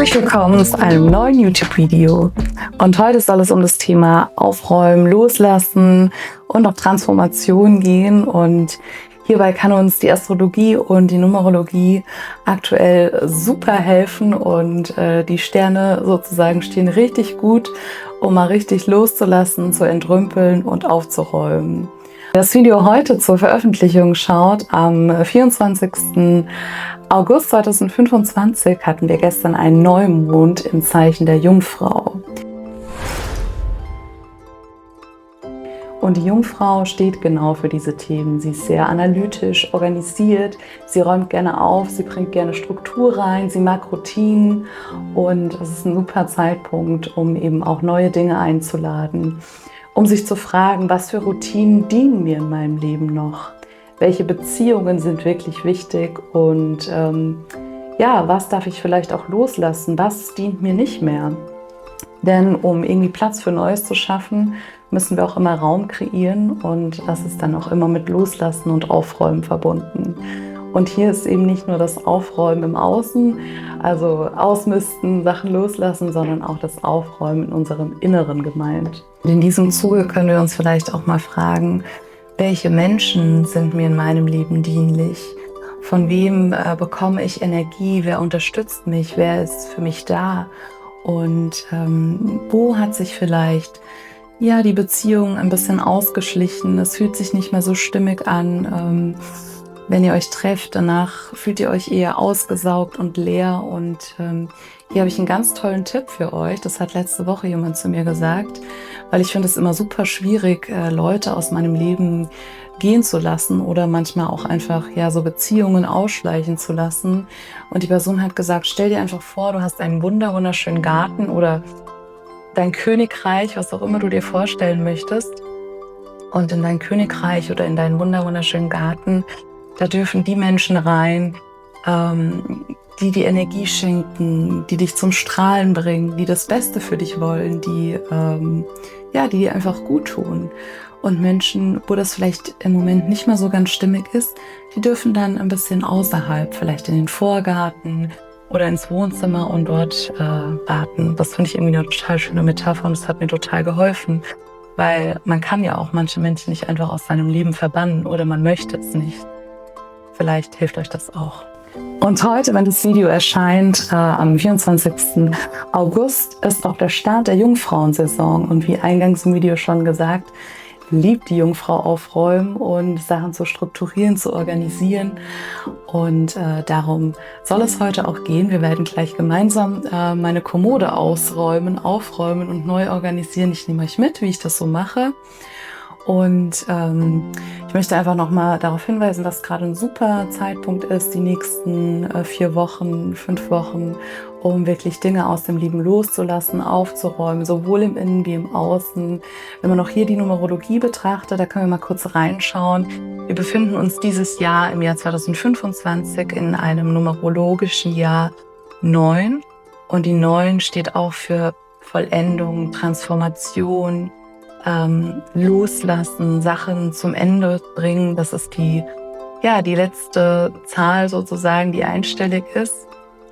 Herzlich willkommen zu einem neuen YouTube-Video. Und heute soll es um das Thema Aufräumen, Loslassen und auch Transformation gehen. Und hierbei kann uns die Astrologie und die Numerologie aktuell super helfen. Und die Sterne sozusagen stehen richtig gut, um mal richtig loszulassen, zu entrümpeln und aufzuräumen. Wer das Video heute zur Veröffentlichung schaut, am 24. August 2025 hatten wir gestern einen Neumond im Zeichen der Jungfrau. Und die Jungfrau steht genau für diese Themen. Sie ist sehr analytisch, organisiert, sie räumt gerne auf, sie bringt gerne Struktur rein, sie mag Routinen und es ist ein super Zeitpunkt, um eben auch neue Dinge einzuladen, um sich zu fragen, was für Routinen dienen mir in meinem Leben noch? Welche Beziehungen sind wirklich wichtig und was darf ich vielleicht auch loslassen? Was dient mir nicht mehr? Denn um irgendwie Platz für Neues zu schaffen, müssen wir auch immer Raum kreieren und das ist dann auch immer mit Loslassen und Aufräumen verbunden. Und hier ist eben nicht nur das Aufräumen im Außen, also ausmisten, Sachen loslassen, sondern auch das Aufräumen in unserem Inneren gemeint. Und in diesem Zuge können wir uns vielleicht auch mal fragen, welche Menschen sind mir in meinem Leben dienlich? Von wem bekomme ich Energie? Wer unterstützt mich? Wer ist für mich da? Und wo hat sich vielleicht die Beziehung ein bisschen ausgeschlichen? Es fühlt sich nicht mehr so stimmig an. Wenn ihr euch trefft, danach fühlt ihr euch eher ausgesaugt und leer. Und hier habe ich einen ganz tollen Tipp für euch. Das hat letzte Woche jemand zu mir gesagt, weil ich finde es immer super schwierig, Leute aus meinem Leben gehen zu lassen oder manchmal auch einfach so Beziehungen ausschleichen zu lassen. Und die Person hat gesagt, stell dir einfach vor, du hast einen wunderschönen Garten oder dein Königreich, was auch immer du dir vorstellen möchtest. Und in dein Königreich oder in deinen wunderschönen Garten, da dürfen die Menschen rein, die die Energie schenken, die dich zum Strahlen bringen, die das Beste für dich wollen, die dir einfach gut tun. Und Menschen, wo das vielleicht im Moment nicht mehr so ganz stimmig ist, die dürfen dann ein bisschen außerhalb, vielleicht in den Vorgarten oder ins Wohnzimmer und dort warten. Das finde ich irgendwie eine total schöne Metapher und das hat mir total geholfen, weil man kann ja auch manche Menschen nicht einfach aus seinem Leben verbannen oder man möchte es nicht. Vielleicht hilft euch das auch. Und heute, wenn das Video erscheint, am 24. August, ist auch der Start der Jungfrauensaison. Und wie eingangs im Video schon gesagt, liebt die Jungfrau aufräumen und Sachen zu strukturieren, zu organisieren. Und darum soll es heute auch gehen. Wir werden gleich gemeinsam meine Kommode ausräumen, aufräumen und neu organisieren. Ich nehme euch mit, wie ich das so mache. Und ich möchte einfach nochmal darauf hinweisen, dass gerade ein super Zeitpunkt ist, die nächsten 4 Wochen, 5 Wochen, um wirklich Dinge aus dem Leben loszulassen, aufzuräumen, sowohl im Innen wie im Außen. Wenn man auch hier die Numerologie betrachtet, da können wir mal kurz reinschauen. Wir befinden uns dieses Jahr im Jahr 2025 in einem numerologischen Jahr 9. Und die 9 steht auch für Vollendung, Transformation, loslassen, Sachen zum Ende bringen. Das ist die letzte Zahl sozusagen, die einstellig ist.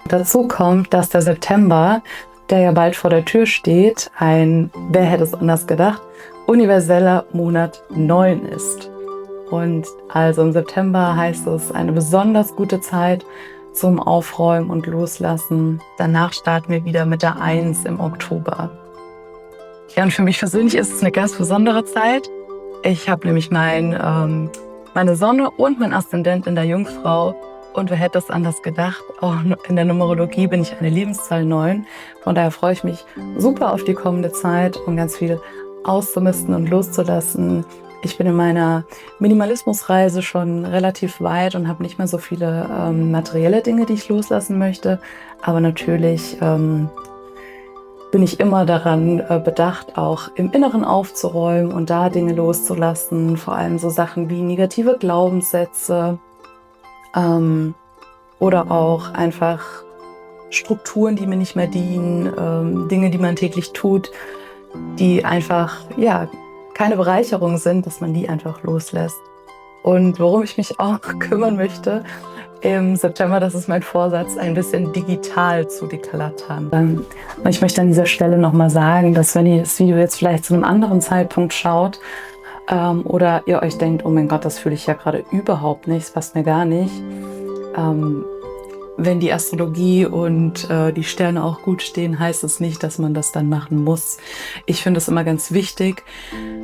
Dazu kommt, dass der September, der ja bald vor der Tür steht, wer hätte es anders gedacht, universeller Monat 9 ist. Und also im September heißt es eine besonders gute Zeit zum Aufräumen und Loslassen. Danach starten wir wieder mit der 1 im Oktober. Ja, und für mich persönlich ist es eine ganz besondere Zeit. Ich habe nämlich meine Sonne und mein Aszendent in der Jungfrau. Und wer hätte es anders gedacht? Auch in der Numerologie bin ich eine Lebenszahl 9. Von daher freue ich mich super auf die kommende Zeit, um ganz viel auszumisten und loszulassen. Ich bin in meiner Minimalismusreise schon relativ weit und habe nicht mehr so viele materielle Dinge, die ich loslassen möchte. Aber natürlich bin ich immer daran bedacht, auch im Inneren aufzuräumen und da Dinge loszulassen, vor allem so Sachen wie negative Glaubenssätze oder auch einfach Strukturen, die mir nicht mehr dienen, Dinge, die man täglich tut, die einfach keine Bereicherung sind, dass man die einfach loslässt. Und worum ich mich auch kümmern möchte, im September, das ist mein Vorsatz, ein bisschen digital zu dekluttern. Und ich möchte an dieser Stelle nochmal sagen, dass wenn ihr das Video jetzt vielleicht zu einem anderen Zeitpunkt schaut oder ihr euch denkt, oh mein Gott, das fühle ich ja gerade überhaupt nicht, das passt mir gar nicht. Wenn die Astrologie und die Sterne auch gut stehen, heißt es nicht, dass man das dann machen muss. Ich finde es immer ganz wichtig,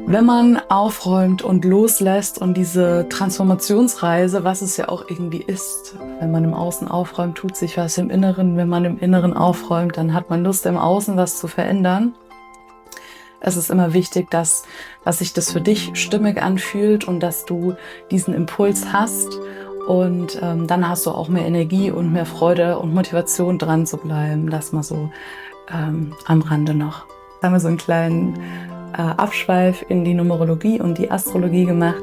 wenn man aufräumt und loslässt und diese Transformationsreise, was es ja auch irgendwie ist, wenn man im Außen aufräumt, tut sich was im Inneren. Wenn man im Inneren aufräumt, dann hat man Lust, im Außen was zu verändern. Es ist immer wichtig, dass sich das für dich stimmig anfühlt und dass du diesen Impuls hast. Und dann hast du auch mehr Energie und mehr Freude und Motivation dran zu bleiben. Das mal so am Rande noch. Da haben wir so einen kleinen Abschweif in die Numerologie und die Astrologie gemacht.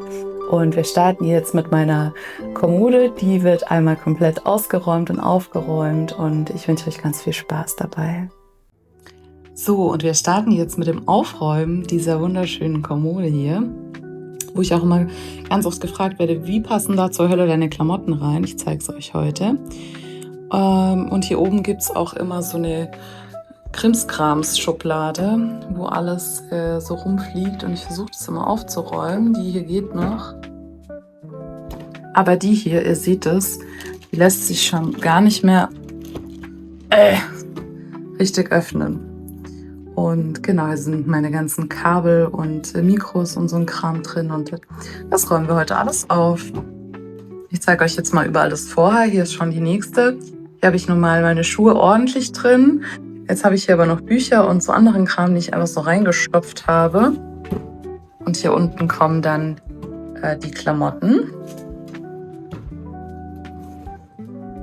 Und wir starten jetzt mit meiner Kommode. Die wird einmal komplett ausgeräumt und aufgeräumt. Und ich wünsche euch ganz viel Spaß dabei. So, und wir starten jetzt mit dem Aufräumen dieser wunderschönen Kommode hier, wo ich auch immer ganz oft gefragt werde, wie passen da zur Hölle deine Klamotten rein? Ich zeige es euch heute. Und hier oben gibt es auch immer so eine Krimskrams-Schublade, wo alles so rumfliegt. Und ich versuche das immer aufzuräumen. Die hier geht noch. Aber die hier, ihr seht es, die lässt sich schon gar nicht mehr richtig öffnen. Und genau, hier sind meine ganzen Kabel und Mikros und so ein Kram drin. Und das räumen wir heute alles auf. Ich zeige euch jetzt mal überall das vorher. Hier ist schon die nächste. Hier habe ich nun mal meine Schuhe ordentlich drin. Jetzt habe ich hier aber noch Bücher und so anderen Kram, die ich einfach so reingestopft habe. Und hier unten kommen dann die Klamotten.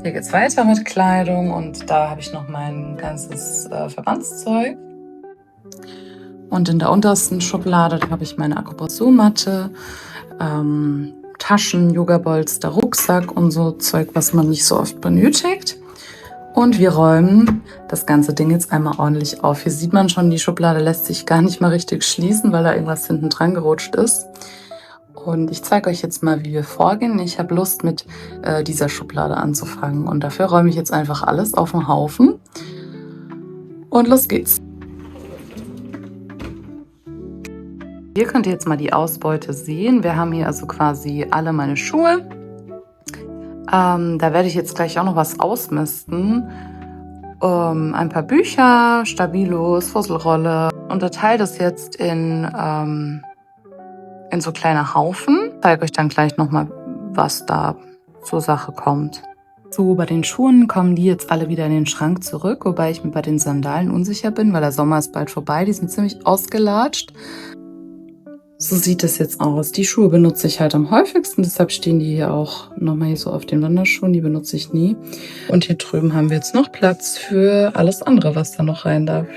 Hier geht es weiter mit Kleidung und da habe ich noch mein ganzes Verbandszeug. Und in der untersten Schublade, da habe ich meine Akupressurmatte, Taschen, Yoga-Bolster, Rucksack und so Zeug, was man nicht so oft benötigt. Und wir räumen das ganze Ding jetzt einmal ordentlich auf. Hier sieht man schon, die Schublade lässt sich gar nicht mal richtig schließen, weil da irgendwas hinten dran gerutscht ist. Und ich zeige euch jetzt mal, wie wir vorgehen. Ich habe Lust, mit dieser Schublade anzufangen. Und dafür räume ich jetzt einfach alles auf den Haufen. Und los geht's. Hier könnt ihr jetzt mal die Ausbeute sehen. Wir haben hier also quasi alle meine Schuhe. Da werde ich jetzt gleich auch noch was ausmisten. Ein paar Bücher, Stabilos, Fusselrolle. Unterteile das jetzt in so kleine Haufen. Ich zeige euch dann gleich nochmal, was da zur Sache kommt. So, bei den Schuhen kommen die jetzt alle wieder in den Schrank zurück, wobei ich mir bei den Sandalen unsicher bin, weil der Sommer ist bald vorbei. Die sind ziemlich ausgelatscht. So sieht es jetzt aus. Die Schuhe benutze ich halt am häufigsten, deshalb stehen die hier auch nochmal hier so auf den Wanderschuhen. Die benutze ich nie. Und hier drüben haben wir jetzt noch Platz für alles andere, was da noch rein darf.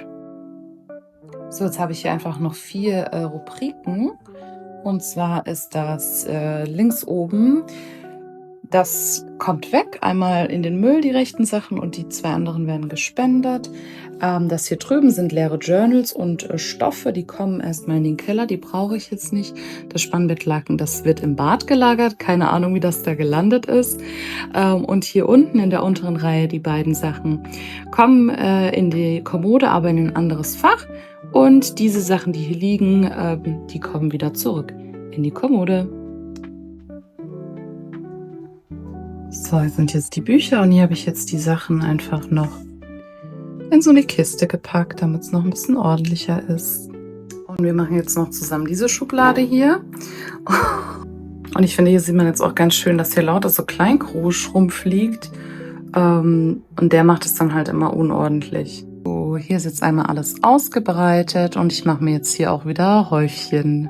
So, jetzt habe ich hier einfach noch 4 Rubriken. Und zwar ist das links oben, das kommt weg, einmal in den Müll, die rechten Sachen, und die 2 anderen werden gespendet. Das hier drüben sind leere Journals und Stoffe, die kommen erstmal in den Keller, die brauche ich jetzt nicht. Das Spannbettlaken, das wird im Bad gelagert, keine Ahnung, wie das da gelandet ist. Und hier unten in der unteren Reihe, die beiden Sachen, kommen in die Kommode, aber in ein anderes Fach. Und diese Sachen, die hier liegen, die kommen wieder zurück in die Kommode. So, hier sind jetzt die Bücher und hier habe ich jetzt die Sachen einfach noch in so eine Kiste gepackt, damit es noch ein bisschen ordentlicher ist. Und wir machen jetzt noch zusammen diese Schublade hier. Und ich finde, hier sieht man jetzt auch ganz schön, dass hier lauter so Kleinkrusch rumfliegt. Und der macht es dann halt immer unordentlich. So, hier ist jetzt einmal alles ausgebreitet und ich mache mir jetzt hier auch wieder Häufchen.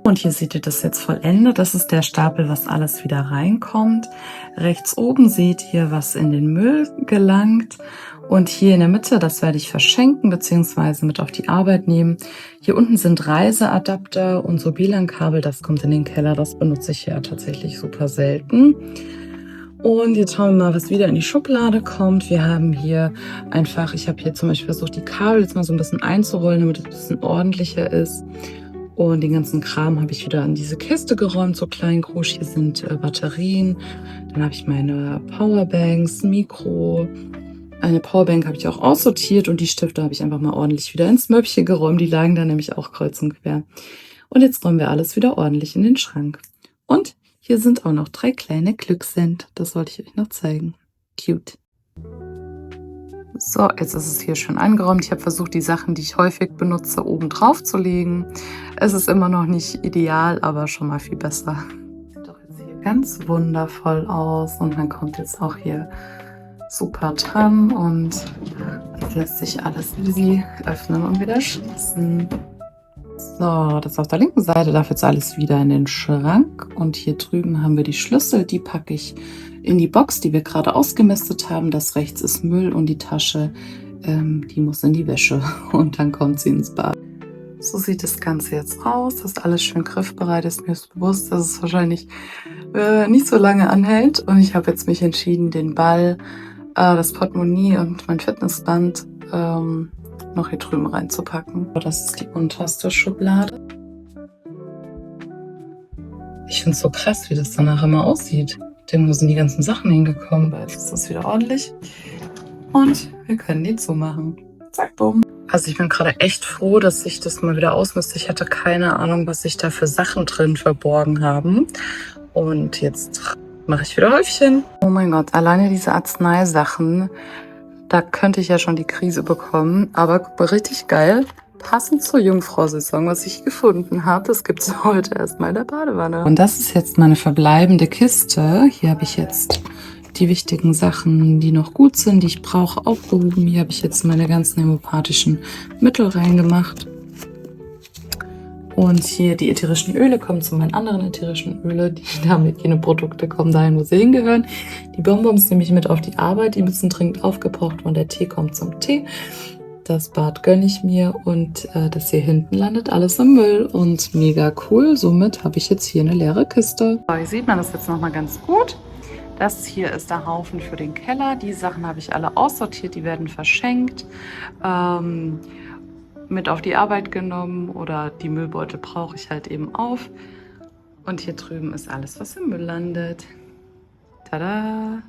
Und hier seht ihr das jetzt vollendet. Das ist der Stapel, was alles wieder reinkommt. Rechts oben seht ihr, was in den Müll gelangt. Und hier in der Mitte, das werde ich verschenken bzw. mit auf die Arbeit nehmen. Hier unten sind Reiseadapter und so WLAN-Kabel. Das kommt in den Keller. Das benutze ich ja tatsächlich super selten. Und jetzt schauen wir mal, was wieder in die Schublade kommt. Wir haben hier einfach, ich habe hier zum Beispiel versucht, die Kabel jetzt mal so ein bisschen einzurollen, damit es ein bisschen ordentlicher ist. Und den ganzen Kram habe ich wieder in diese Kiste geräumt, so klein, groß. Hier sind Batterien. Dann habe ich meine Powerbanks, Mikro. Eine Powerbank habe ich auch aussortiert und die Stifte habe ich einfach mal ordentlich wieder ins Möppchen geräumt. Die lagen da nämlich auch kreuz und quer. Und jetzt räumen wir alles wieder ordentlich in den Schrank. Und hier sind auch noch 3 kleine Glückssend. Das wollte ich euch noch zeigen. Cute. So, jetzt ist es hier schön eingeräumt. Ich habe versucht, die Sachen, die ich häufig benutze, oben drauf zu legen. Es ist immer noch nicht ideal, aber schon mal viel besser. Sieht doch jetzt hier ganz wundervoll aus. Und dann kommt jetzt auch hier super dran und es lässt sich alles easy öffnen und wieder schließen. So, das auf der linken Seite darf jetzt alles wieder in den Schrank. Und hier drüben haben wir die Schlüssel, die packe ich in die Box, die wir gerade ausgemistet haben. Das rechts ist Müll und die Tasche, die muss in die Wäsche und dann kommt sie ins Bad. So sieht das Ganze jetzt aus, dass alles schön griffbereit ist. Mir ist bewusst, dass es wahrscheinlich nicht so lange anhält. Und ich habe jetzt mich entschieden, den Ball, das Portemonnaie und mein Fitnessband noch hier drüben reinzupacken. Das ist die unterste Schublade. Ich finde es so krass, wie das danach immer aussieht. Wo sind die ganzen Sachen hingekommen? Jetzt ist das wieder ordentlich. Und wir können die zumachen. Zack, bumm. Also ich bin gerade echt froh, dass ich das mal wieder ausmiste. Ich hatte keine Ahnung, was sich da für Sachen drin verborgen haben. Und jetzt mache ich wieder Häufchen. Oh mein Gott, alleine diese Arzneisachen, da könnte ich ja schon die Krise bekommen. Aber richtig geil. Passend zur Jungfrau-Saison, was ich gefunden habe, das gibt es heute erstmal in der Badewanne. Und das ist jetzt meine verbleibende Kiste. Hier habe ich jetzt die wichtigen Sachen, die noch gut sind, die ich brauche, aufgehoben. Hier habe ich jetzt meine ganzen homöopathischen Mittel reingemacht. Und hier die ätherischen Öle kommen zu meinen anderen ätherischen Öle. Die Darmhygieneprodukte kommen dahin, wo sie hingehören. Die Bonbons nehme ich mit auf die Arbeit. Die müssen dringend aufgebraucht und der Tee kommt zum Tee. Das Bad gönne ich mir und das hier hinten landet alles im Müll und mega cool. Somit habe ich jetzt hier eine leere Kiste. So, hier sieht man das jetzt nochmal ganz gut. Das hier ist der Haufen für den Keller. Die Sachen habe ich alle aussortiert, die werden verschenkt, mit auf die Arbeit genommen oder die Müllbeutel brauche ich halt eben auf. Und hier drüben ist alles, was im Müll landet. Tada!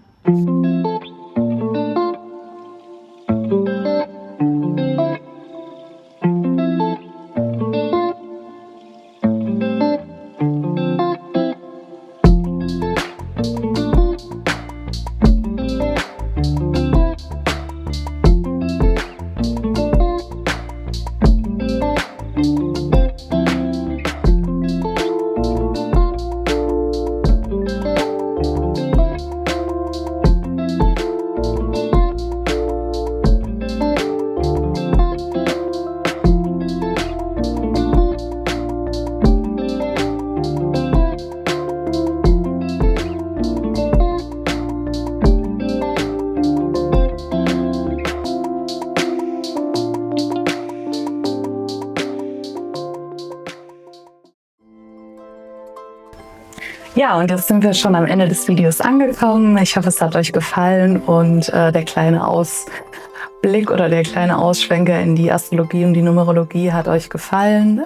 Ja, und jetzt sind wir schon am Ende des Videos angekommen. Ich hoffe, es hat euch gefallen und der kleine Ausblick oder der kleine Ausschwenker in die Astrologie und die Numerologie hat euch gefallen.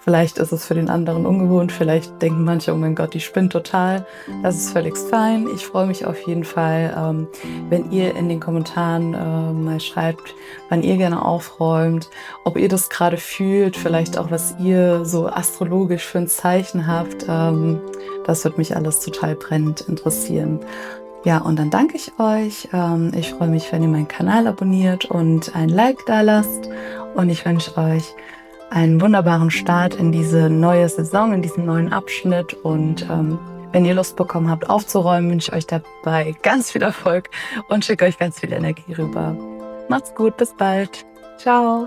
Vielleicht ist es für den anderen ungewohnt, vielleicht denken manche, oh mein Gott, die spinnt total. Das ist völlig fein. Ich freue mich auf jeden Fall, wenn ihr in den Kommentaren mal schreibt, wann ihr gerne aufräumt, ob ihr das gerade fühlt, vielleicht auch, was ihr so astrologisch für ein Zeichen habt. Das wird mich alles total brennend interessieren. Ja, und dann danke ich euch. Ich freue mich, wenn ihr meinen Kanal abonniert und ein Like da lasst. Und ich wünsche euch einen wunderbaren Start in diese neue Saison, in diesen neuen Abschnitt. Und wenn ihr Lust bekommen habt, aufzuräumen, wünsche ich euch dabei ganz viel Erfolg und schicke euch ganz viel Energie rüber. Macht's gut, bis bald. Ciao.